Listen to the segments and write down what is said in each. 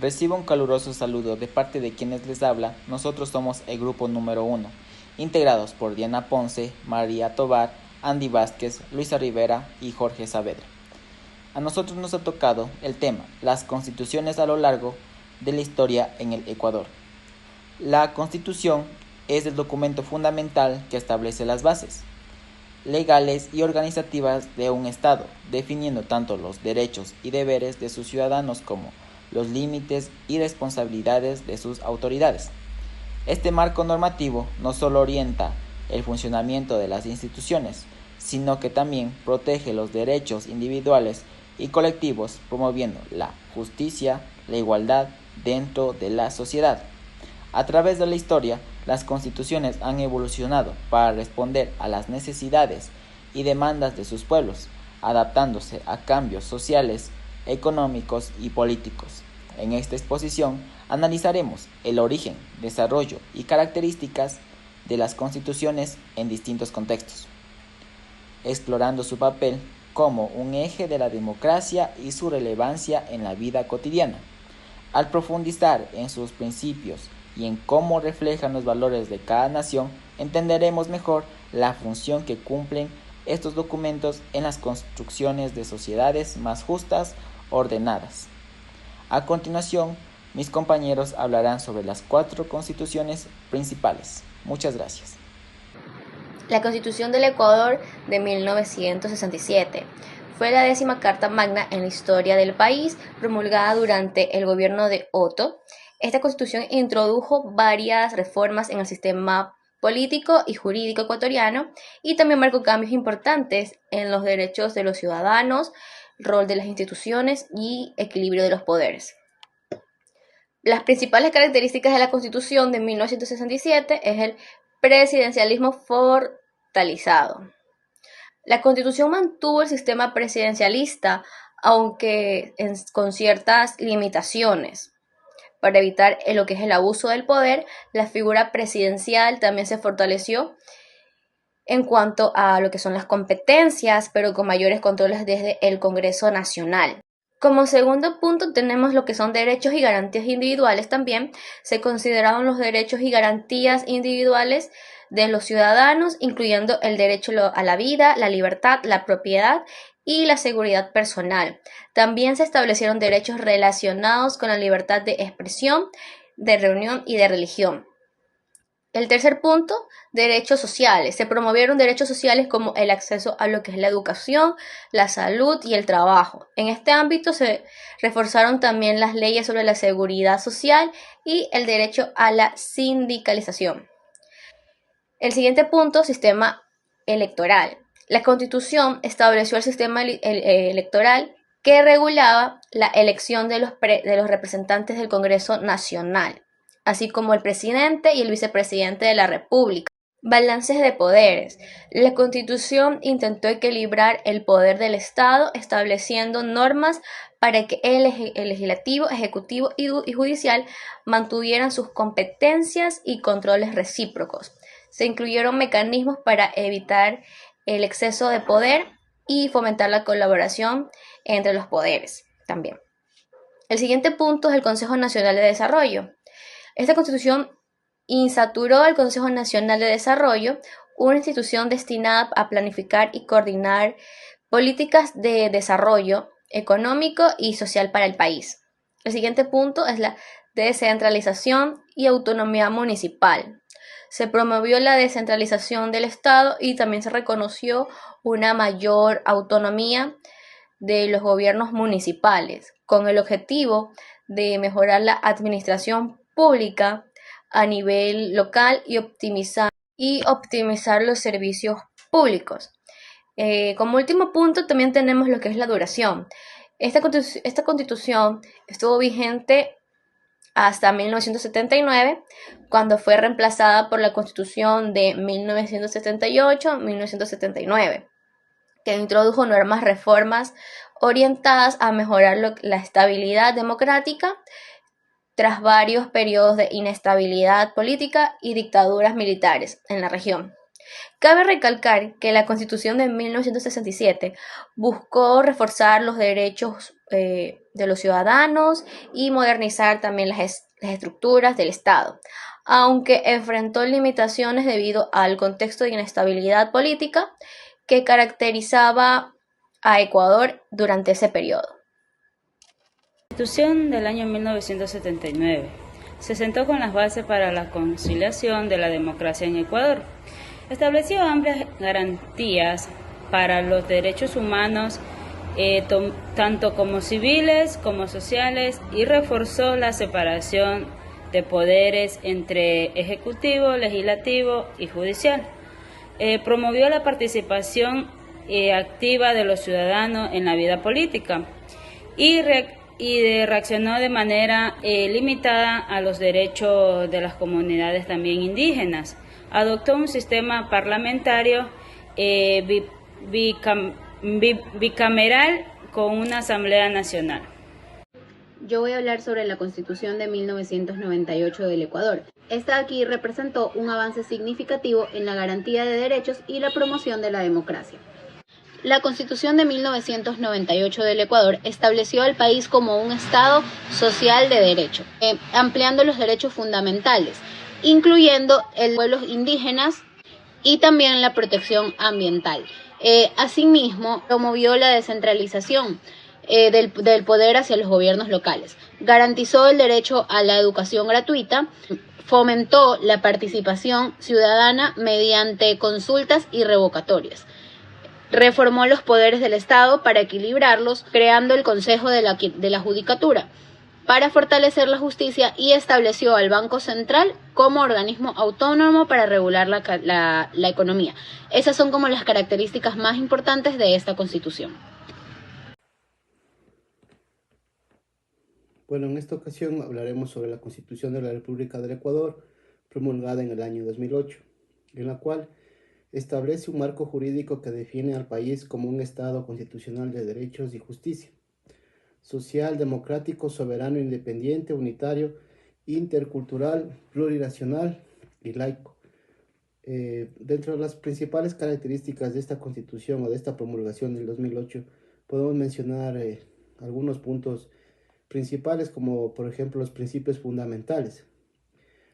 Recibo un caluroso saludo de parte de quienes les habla. Nosotros somos el grupo número 1, integrados por Diana Ponce, María Tobar, Andy Vázquez, Luisa Rivera y Jorge Saavedra. A nosotros nos ha tocado el tema, las constituciones a lo largo de la historia en el Ecuador. La Constitución es el documento fundamental que establece las bases legales y organizativas de un Estado, definiendo tanto los derechos y deberes de sus ciudadanos como los límites y responsabilidades de sus autoridades. Este marco normativo no solo orienta el funcionamiento de las instituciones, sino que también protege los derechos individuales y colectivos, promoviendo la justicia, la igualdad dentro de la sociedad. A través de la historia, las constituciones han evolucionado para responder a las necesidades y demandas de sus pueblos, adaptándose a cambios sociales, económicos y políticos. En esta exposición analizaremos el origen, desarrollo y características de las constituciones en distintos contextos, explorando su papel como un eje de la democracia y su relevancia en la vida cotidiana. Al profundizar en sus principios y en cómo reflejan los valores de cada nación, entenderemos mejor la función que cumplen estos documentos en las construcciones de sociedades más justas, ordenadas. A continuación, mis compañeros hablarán sobre las 4 constituciones principales. Muchas gracias. La Constitución del Ecuador de 1967 fue la 10ª Carta Magna en la historia del país, promulgada durante el gobierno de Otto. Esta Constitución introdujo varias reformas en el sistema político y jurídico ecuatoriano y también marcó cambios importantes en los derechos de los ciudadanos, rol de las instituciones y equilibrio de los poderes. Las principales características de la Constitución de 1967 es el presidencialismo fortalecido. La Constitución mantuvo el sistema presidencialista, aunque con ciertas limitaciones. Para evitar lo que es el abuso del poder, la figura presidencial también se fortaleció en cuanto a lo que son las competencias, pero con mayores controles desde el Congreso Nacional. Como segundo punto tenemos lo que son derechos y garantías individuales también. Se consideraron los derechos y garantías individuales de los ciudadanos, incluyendo el derecho a la vida, la libertad, la propiedad y la seguridad personal. También se establecieron derechos relacionados con la libertad de expresión, de reunión y de religión. El tercer punto, derechos sociales. Se promovieron derechos sociales como el acceso a lo que es la educación, la salud y el trabajo. En este ámbito se reforzaron también las leyes sobre la seguridad social y el derecho a la sindicalización. El siguiente punto, sistema electoral. La Constitución estableció el sistema electoral que regulaba la elección de los representantes del Congreso Nacional, así como el presidente y el vicepresidente de la República. Balances de poderes. La Constitución intentó equilibrar el poder del Estado, estableciendo normas para que el legislativo, ejecutivo y judicial mantuvieran sus competencias y controles recíprocos. Se incluyeron mecanismos para evitar el exceso de poder y fomentar la colaboración entre los poderes también. El siguiente punto es el Consejo Nacional de Desarrollo. Esta Constitución insaturó el Consejo Nacional de Desarrollo, una institución destinada a planificar y coordinar políticas de desarrollo económico y social para el país. El siguiente punto es la descentralización y autonomía municipal. Se promovió la descentralización del Estado y también se reconoció una mayor autonomía de los gobiernos municipales, con el objetivo de mejorar la administración pública a nivel local y optimizar los servicios públicos. Como último punto también tenemos lo que es la duración. Esta constitución estuvo vigente hasta 1979, cuando fue reemplazada por la Constitución de 1978-1979, que introdujo nuevas reformas orientadas a mejorar la estabilidad democrática tras varios periodos de inestabilidad política y dictaduras militares en la región. Cabe recalcar que la Constitución de 1967 buscó reforzar los derechos de los ciudadanos y modernizar también las estructuras del Estado, aunque enfrentó limitaciones debido al contexto de inestabilidad política que caracterizaba a Ecuador durante ese periodo. La Constitución del año 1979 se sentó con las bases para la conciliación de la democracia en Ecuador. Estableció amplias garantías para los derechos humanos, tanto como civiles como sociales, y reforzó la separación de poderes entre ejecutivo, legislativo y judicial. Promovió la participación activa de los ciudadanos en la vida política y reaccionó de manera limitada a los derechos de las comunidades también indígenas. Adoptó un sistema parlamentario bicameral con una Asamblea Nacional. Yo voy a hablar sobre la Constitución de 1998 del Ecuador. Esta aquí representó un avance significativo en la garantía de derechos y la promoción de la democracia. La Constitución de 1998 del Ecuador estableció al país como un Estado social de derecho, ampliando los derechos fundamentales, incluyendo el pueblos indígenas y también la protección ambiental. Asimismo, promovió la descentralización del poder hacia los gobiernos locales, garantizó el derecho a la educación gratuita, fomentó la participación ciudadana mediante consultas y revocatorias. Reformó los poderes del Estado para equilibrarlos, creando el Consejo de la Judicatura para fortalecer la justicia, y estableció al Banco Central como organismo autónomo para regular la economía. Esas son como las características más importantes de esta Constitución. Bueno, en esta ocasión hablaremos sobre la Constitución de la República del Ecuador, promulgada en el año 2008, en la cual establece un marco jurídico que define al país como un Estado constitucional de derechos y justicia, social, democrático, soberano, independiente, unitario, intercultural, plurinacional y laico. Dentro de las principales características de esta Constitución o de esta promulgación del 2008, podemos mencionar algunos puntos principales, como por ejemplo los principios fundamentales.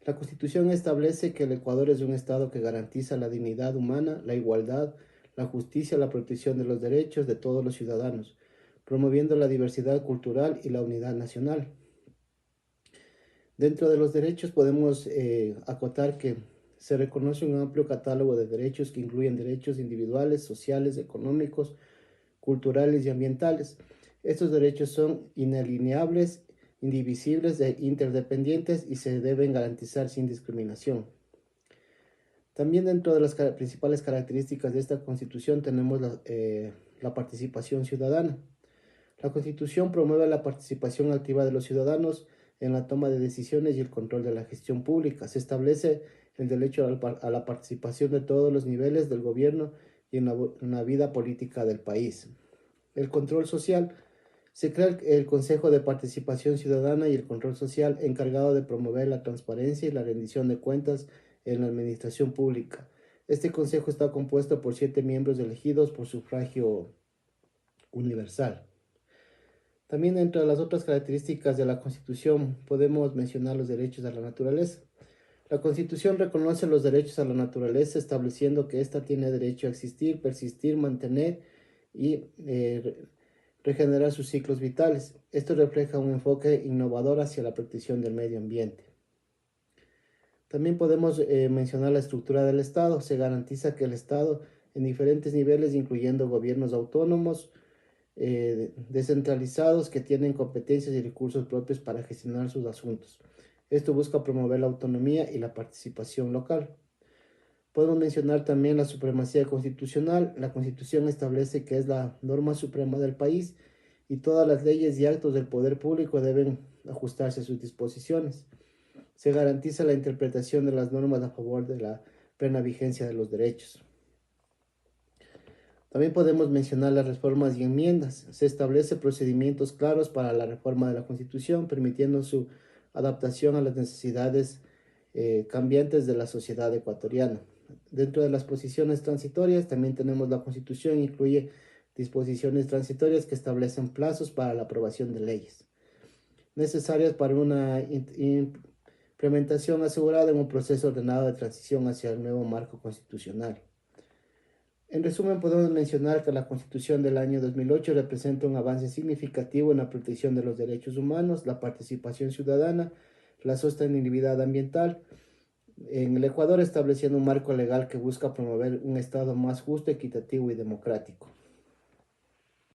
La Constitución establece que el Ecuador es un Estado que garantiza la dignidad humana, la igualdad, la justicia, la protección de los derechos de todos los ciudadanos, promoviendo la diversidad cultural y la unidad nacional. Dentro de los derechos podemos acotar que se reconoce un amplio catálogo de derechos que incluyen derechos individuales, sociales, económicos, culturales y ambientales. Estos derechos son inalienables, indivisibles e interdependientes y se deben garantizar sin discriminación. También dentro de las principales características de esta Constitución tenemos la participación ciudadana. La Constitución promueve la participación activa de los ciudadanos en la toma de decisiones y el control de la gestión pública. Se establece el derecho a la participación de todos los niveles del gobierno y en la vida política del país. El control social. Se crea el Consejo de Participación Ciudadana y el Control Social, encargado de promover la transparencia y la rendición de cuentas en la administración pública. Este consejo está compuesto por 7 miembros elegidos por sufragio universal. También entre las otras características de la Constitución podemos mencionar los derechos a la naturaleza. La Constitución reconoce los derechos a la naturaleza, estableciendo que ésta tiene derecho a existir, persistir, mantener y regenerar sus ciclos vitales. Esto refleja un enfoque innovador hacia la protección del medio ambiente. También podemos mencionar la estructura del Estado. Se garantiza que el Estado, en diferentes niveles, incluyendo gobiernos autónomos, descentralizados, que tienen competencias y recursos propios para gestionar sus asuntos. Esto busca promover la autonomía y la participación local. Podemos mencionar también la supremacía constitucional. La Constitución establece que es la norma suprema del país y todas las leyes y actos del poder público deben ajustarse a sus disposiciones. Se garantiza la interpretación de las normas a favor de la plena vigencia de los derechos. También podemos mencionar las reformas y enmiendas. Se establecen procedimientos claros para la reforma de la Constitución, permitiendo su adaptación a las necesidades cambiantes de la sociedad ecuatoriana. Dentro de las posiciones transitorias también tenemos la Constitución, incluye disposiciones transitorias que establecen plazos para la aprobación de leyes necesarias para una implementación asegurada en un proceso ordenado de transición hacia el nuevo marco constitucional. En resumen, podemos mencionar que la Constitución del año 2008 representa un avance significativo en la protección de los derechos humanos, la participación ciudadana, la sostenibilidad ambiental en el Ecuador, estableciendo un marco legal que busca promover un Estado más justo, equitativo y democrático.